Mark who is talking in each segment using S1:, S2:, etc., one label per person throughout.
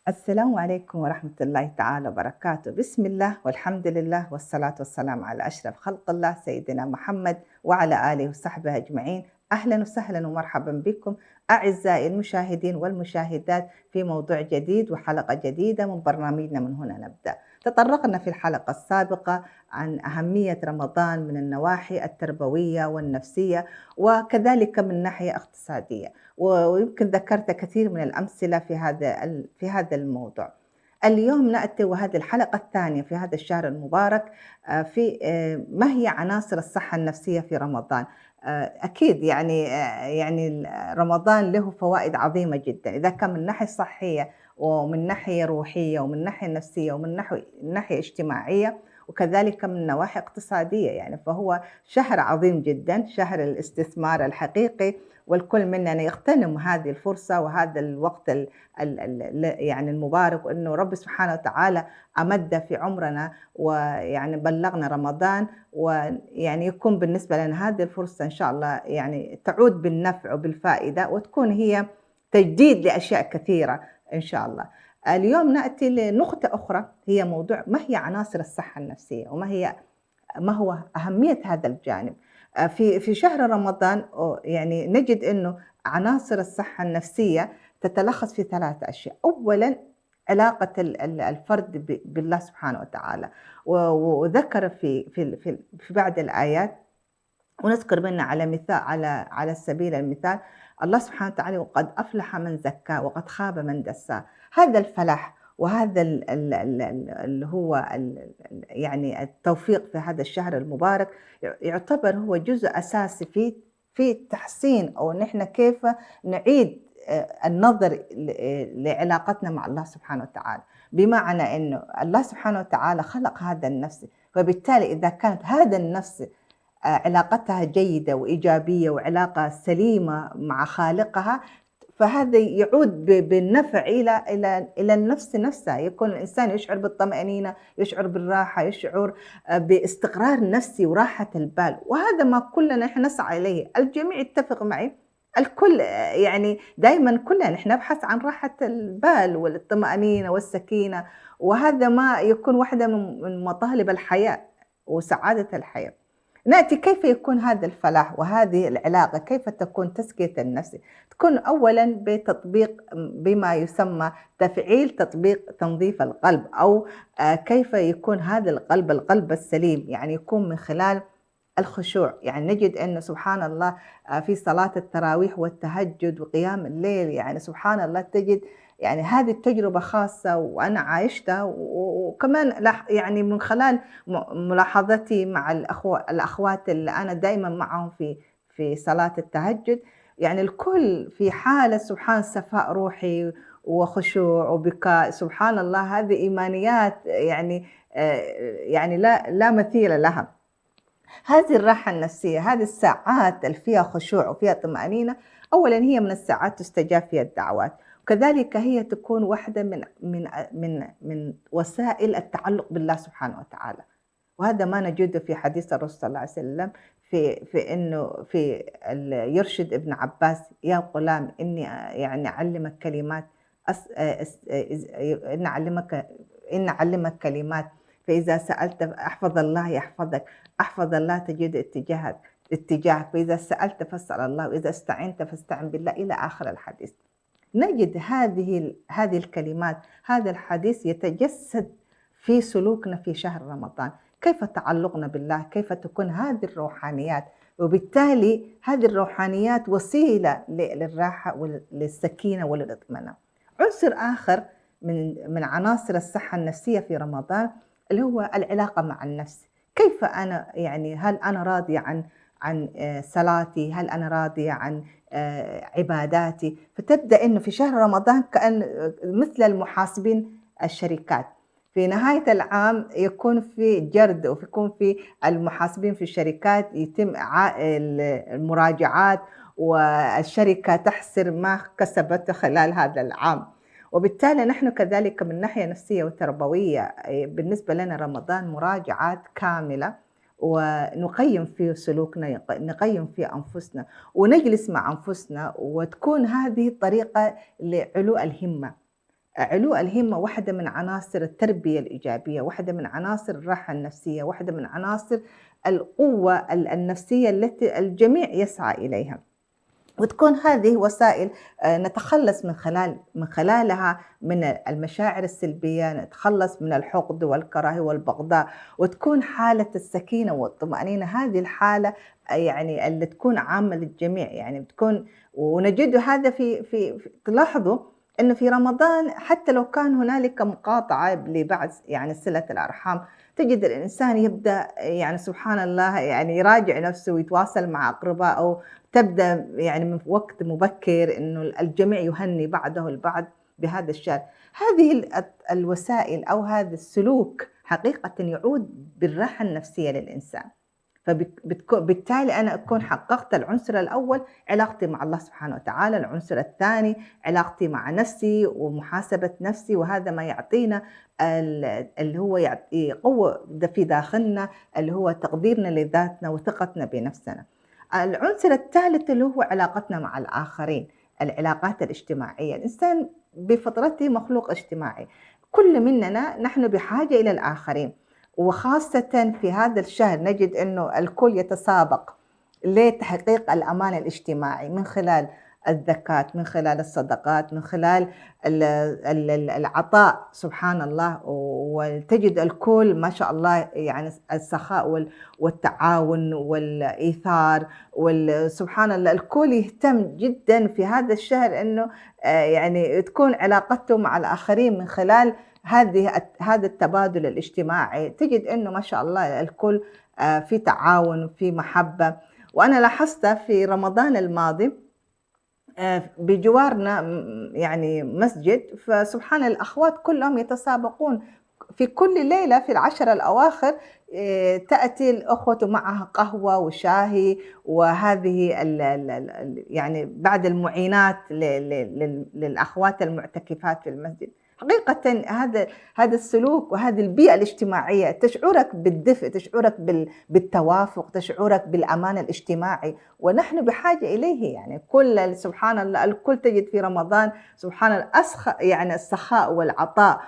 S1: السلام عليكم ورحمة الله تعالى وبركاته. بسم الله والحمد لله والصلاة والسلام على أشرف خلق الله سيدنا محمد وعلى آله وصحبه أجمعين. أهلا وسهلا ومرحبا بكم أعزائي المشاهدين والمشاهدات في موضوع جديد وحلقة جديدة من برنامجنا من هنا نبدأ. تطرقنا في الحلقة السابقة عن أهمية رمضان من النواحي التربوية والنفسية وكذلك من ناحية اقتصادية. ويمكن ذكرت كثير من الأمثلة في هذا الموضوع. اليوم نأتي وهذه الحلقة الثانية في هذا الشهر المبارك في ما هي عناصر الصحة النفسية في رمضان؟ أكيد يعني رمضان له فوائد عظيمة جدًا، إذا كان من ناحية صحية ومن ناحية روحية ومن ناحية نفسية ومن ناحية اجتماعية وكذلك من نواحي اقتصادية يعني، فهو شهر عظيم جدًا، شهر الاستثمار الحقيقي والكل مننا يغتنم هذه الفرصة وهذا الوقت يعني المبارك، وإنه رب سبحانه وتعالى أمد في عمرنا ويعني بلغنا رمضان، ويعني يكون بالنسبة لنا هذه الفرصة إن شاء الله يعني تعود بالنفع وبالفائدة وتكون هي تجديد لأشياء كثيرة إن شاء الله. اليوم نأتي لنقطة أخرى هي موضوع ما هي عناصر الصحة النفسية ما هو أهمية هذا الجانب. في شهر رمضان يعني نجد إنه عناصر الصحة النفسية تتلخص في 3 أشياء. أولًا علاقة الفرد بالله سبحانه وتعالى، وذكر في بعض الآيات ونذكر منها على سبيل المثال الله سبحانه وتعالى وقد أفلح من زكاه وقد خاب من دساه. هذا الفلاح وهذا اللي هو يعني التوفيق في هذا الشهر المبارك يعتبر هو جزء أساسي في تحسين أو نحن كيف نعيد النظر لعلاقتنا مع الله سبحانه وتعالى، بمعنى إنه الله سبحانه وتعالى خلق هذا النفس، فبالتالي إذا كانت هذا النفس علاقتها جيدة وإيجابية وعلاقة سليمة مع خالقها، فهذا يعود بالنفع إلى النفس نفسها، يكون الإنسان يشعر بالطمأنينة، يشعر بالراحة، يشعر باستقرار نفسي وراحة البال، وهذا ما كلنا نحن نسعى إليه. الجميع يتفق معي، الكل يعني دايمًا كلنا نحن نبحث عن راحة البال والطمأنينة والسكينة، وهذا ما يكون واحدة من مطالب الحياة وسعادة الحياة. نأتي كيف يكون هذا الفلاح وهذه العلاقة، كيف تكون تزكية النفس؟ تكون أولًا بتطبيق بما يسمى تفعيل تطبيق تنظيف القلب، أو كيف يكون هذا القلب السليم، يعني يكون من خلال الخشوع. يعني نجد أنه سبحان الله في صلاة التراويح والتهجد وقيام الليل، يعني سبحان الله تجد يعني هذه التجربة خاصة وأنا عايشتها، وكمان يعني من خلال ملاحظتي مع الأخوات اللي أنا دايمًا معهم في صلاة التهجد، يعني الكل في حالة سبحان صفاء روحي وخشوع وبكاء. سبحان الله هذه إيمانيات يعني لا مثيل لها. هذه الراحة النفسية، هذه الساعات اللي فيها خشوع وفيها طمأنينة، أولًا هي من الساعات تستجاب فيها الدعوات، وكذلك هي تكون واحدة من وسائل التعلق بالله سبحانه وتعالى. وهذا ما نجده في حديث الرسول صلى الله عليه وسلم في إنه يرشد ابن عباس: يا غلام إني يعني أعلمك كلمات أس أس إز إن أعلمك كلمات، فإذا سألت احفظ الله يحفظك، احفظ الله تجد اتجاهك، وإذا سألت فاسأل الله، وإذا استعنت فاستعن بالله، إلى آخر الحديث. نجد هذه الكلمات، هذا الحديث يتجسد في سلوكنا في شهر رمضان، كيف تعلقنا بالله، كيف تكون هذه الروحانيات، وبالتالي هذه الروحانيات وسيلة للراحة وللسكينة وللاطمئنان. عنصر آخر من عناصر الصحة النفسية في رمضان اللي هو العلاقة مع النفس. كيف أنا يعني هل أنا راضية عن صلاتي، هل أنا راضية عن عباداتي؟ فتبدأ إنه في شهر رمضان كأن مثل المحاسبين الشركات، في نهاية العام يكون في جرد ويكون في المحاسبين في الشركات يتم المراجعات، والشركة تحصر ما كسبته خلال هذا العام. وبالتالي نحن كذلك من ناحية نفسية وتربوية بالنسبة لنا رمضان مراجعات كاملة، ونقيم فيه سلوكنا، نقيم فيه أنفسنا، ونجلس مع أنفسنا، وتكون هذه الطريقة لعلو الهمة. علو الهمة واحدة من عناصر التربية الإيجابية، واحدة من عناصر الراحة النفسية، واحدة من عناصر القوة النفسية التي الجميع يسعى إليها. وتكون هذه وسائل نتخلص من خلالها من المشاعر السلبية، نتخلص من الحقد والكراهية والبغضاء، وتكون حالة السكينة والطمأنينة، هذه الحالة يعني اللي تكون عامة للجميع، يعني بتكون. ونجد هذا تلاحظوا إنه في رمضان حتى لو كان هنالك مقاطعة لبعض يعني صلة الأرحام، تجد الإنسان يبدأ يعني سبحان الله يعني يراجع نفسه ويتواصل مع أقربائه، تبدأ يعني من وقت مبكر إنه الجميع يهني بعضه البعض بهذا الشهر. هذه الوسائل أو هذا السلوك حقيقة يعود بالراحة النفسية للإنسان. بالتالي أنا أكون حققت العنصر الأول، علاقتي مع الله سبحانه وتعالى، العنصر الثاني علاقتي مع نفسي ومحاسبة نفسي، وهذا ما يعطينا اللي هو يعطي قوة في داخلنا، اللي هو تقديرنا لذاتنا وثقتنا بنفسنا. العنصر الثالث اللي هو علاقتنا مع الآخرين، العلاقات الاجتماعية. الإنسان بفطرته مخلوق اجتماعي، كل مننا نحن بحاجة إلى الآخرين، وخاصة في هذا الشهر نجد أنه الكل يتسابق لتحقيق الأمان الاجتماعي من خلال الزكاة، من خلال الصدقات، من خلال العطاء سبحان الله. وتجد الكل ما شاء الله يعني السخاء والتعاون والإيثار، سبحان الله الكل يهتم جدا في هذا الشهر أنه يعني تكون علاقته مع الآخرين من خلال هذا التبادل الاجتماعي. تجد أنه ما شاء الله الكل في تعاون، في محبة. وأنا لاحظت في رمضان الماضي بجوارنا يعني مسجد، فسبحان الأخوات كلهم يتسابقون في كل ليلة في العشر الأواخر، تأتي الأخوة معها قهوة وشاهي، وهذه يعني بعد المعينات للأخوات المعتكفات في المسجد. حقيقة هذا السلوك وهذه البيئة الاجتماعية تشعرك بالدفء، تشعرك بالتوافق، تشعرك بالأمان الاجتماعي، ونحن بحاجة إليه. يعني كل سبحان الله الكل تجد في رمضان سبحان الله يعني السخاء والعطاء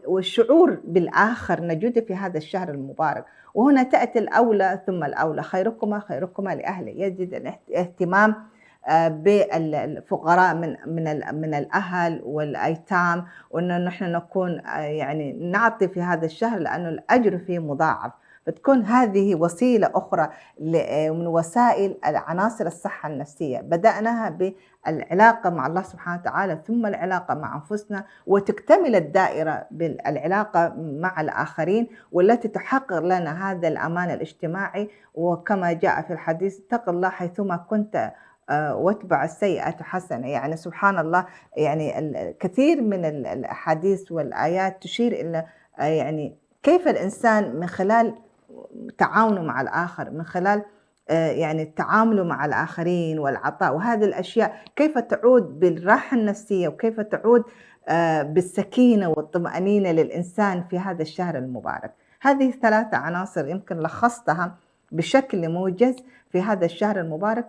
S1: والشعور بالآخر نجده في هذا الشهر المبارك. وهنا تأتي الأولى ثم الأولى، خيركما لأهله. يجد الاهتمام بالفقراء من الأهل والأيتام، وأنه نحن نكون يعني نعطي في هذا الشهر لأنه الأجر فيه مضاعف. فتكون هذه وسيلة أخرى من وسائل عناصر الصحة النفسية. بدأناها بالعلاقة مع الله سبحانه وتعالى، ثم العلاقة مع أنفسنا، وتكتمل الدائرة بالعلاقة مع الآخرين، والتي تحقق لنا هذا الأمان الاجتماعي. وكما جاء في الحديث اتق الله حيثما كنت واتبع السيئة حسنة. يعني سبحان الله يعني الكثير من الأحاديث والآيات تشير إلى يعني كيف الإنسان من خلال تعاونه مع الآخر، من خلال يعني تعامله مع الآخرين والعطاء وهذه الأشياء، كيف تعود بالراحة النفسية، وكيف تعود بالسكينة والطمأنينة للإنسان في هذا الشهر المبارك. هذه 3 عناصر يمكن لخصتها بشكل موجز في هذا الشهر المبارك.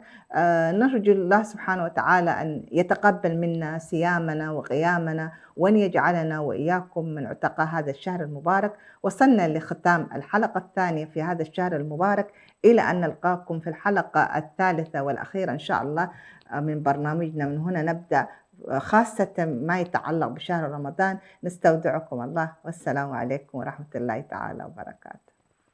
S1: نرجو الله سبحانه وتعالى أن يتقبل منا صيامنا وقيامنا، وأن يجعلنا وإياكم من عتقاء هذا الشهر المبارك. وصلنا لختام الحلقة الثانية في هذا الشهر المبارك، إلى أن نلقاكم في الحلقة الثالثة والأخيرة إن شاء الله من برنامجنا. من هنا نبدأ خاصة ما يتعلق بشهر رمضان. نستودعكم الله، والسلام عليكم ورحمة الله تعالى وبركاته.